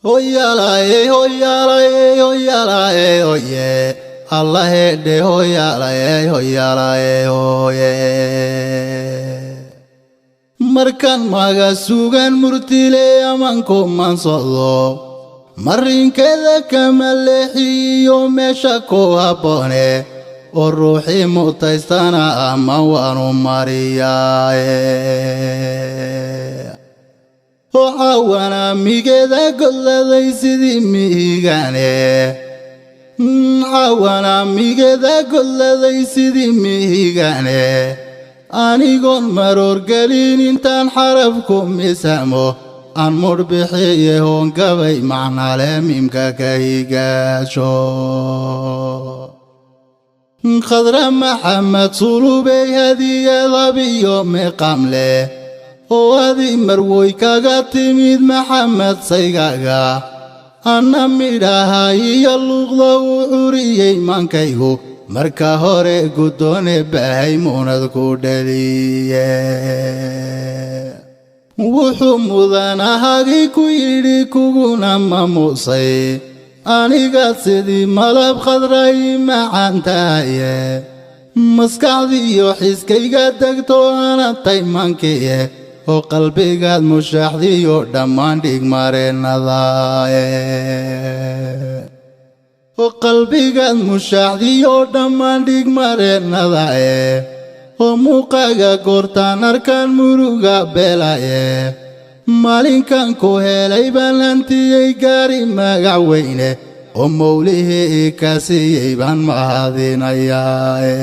Hoyalae, hoyalae, hoyalae, hoye. Allah de hoyalae, hoyalae, hoye. Markan maga sugan murtile amanko mansodo. Marinkeda kamalehiyo mesha ko habone. Oruhi mutaistana ama wanu mariyae. Oawana migeda golladay sidii mihigane. Awana migeda golladay sidii mihigane. Anigon maror galin intaan xarabku misamo. An murbixiye hon gabay macnale mimka kahigasho. Khadra Muhammad sulubay hadiya dhabiyo meqamle. Oadi marwoy kaga timid Muhammad saygaga. Anna midhaha iyo luqda u curiyey mankaygu. Marka hore guddoone bahay muunad ku dhaliye. Wuxuu mudanahagi ku yidhi kuguna mamusay. Aniga sidii malab khadray macaantaye. Maskaxdiyo xiskayga degto anatay mankiye. Oo qalbigaad mushaaxdiyo dhammaan dhigmareenadaaye. Oo qalbigaad mushaaxdiyo dhammaan dhigmareenadaaye. Oo muuqaaga goortaan arkaan muruga beelaye. Maalinkan ku helay baan hantiyey gaari magac weyne. Oo mawlihii ka siiyey baan mahadinayaaye.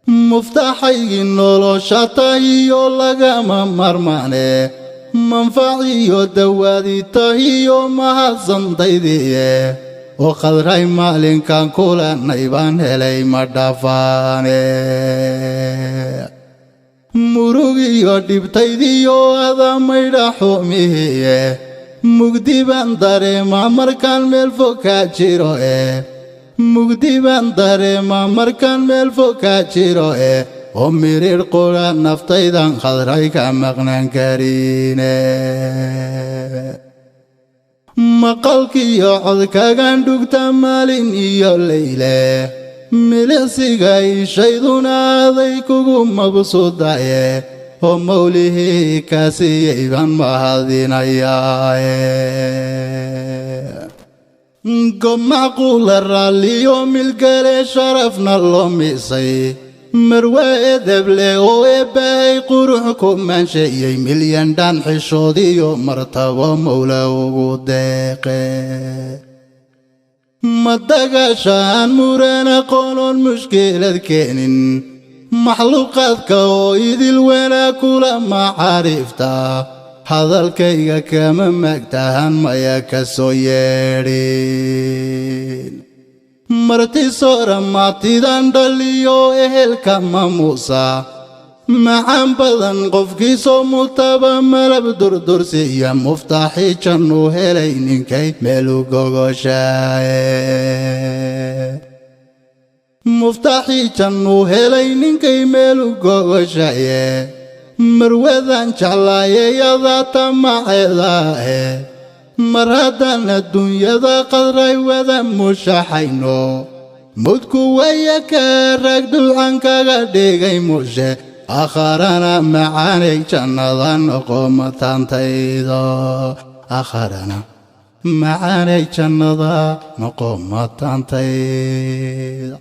Muftaxaygii nolosha tahiyo lagama marmaane. Manfaciyo dawaadii tahiyo mahadsantaydie. Oo khadray maalinkan kulanay baan helay ma dhaafaane. Murugiyo dhibtaydiyo adamaydha xumihiye. Mugdi baan dareema markaan meel fog ka jiro Mugdi baan dareema markaan meel fog ka jiro oo mirir qura naftaydan khadray ka maqnaan karine. Maqalkiyo codkagan dhugta maalin iyo leyle. Milicsiga ishayduna aday kugu mabsuudaye. Oo mawlihii ka siiyey baan mahadinayaaye. Gob macquula raalliyo milgale sharafna loo misay. Marwe edeble oo eebbahay qurux ku maansheeyey. Milyan dhan xishoodiyo martabo mawla ugu deeqe. Madagashaan murana qonon mushkilad keenin. Maxluuqaadka oo idil wanaag kula macaarifta. Hadalkayga kama magtahan maya ka soo yeedhin. Marti soora maatidan dhaliyo ehelka mamuusa. Macaan badan qofkiisoo mutaba malab durdursiya. Muftaxii jannu helay ninkay meelu gogoshaye. Muftaxii jannu helay ninkay meelu gogoshaye. Marwadan jeclaaye yadaata maceedaahe. Mar haddaan adduunyada qadray wada mushaxayno. Mudku waya ka rag ducan kaga dhigay mushe. Akharana macaanay jannada noqo mataantayda. Akharana macaanay jannada noqo mataantayda.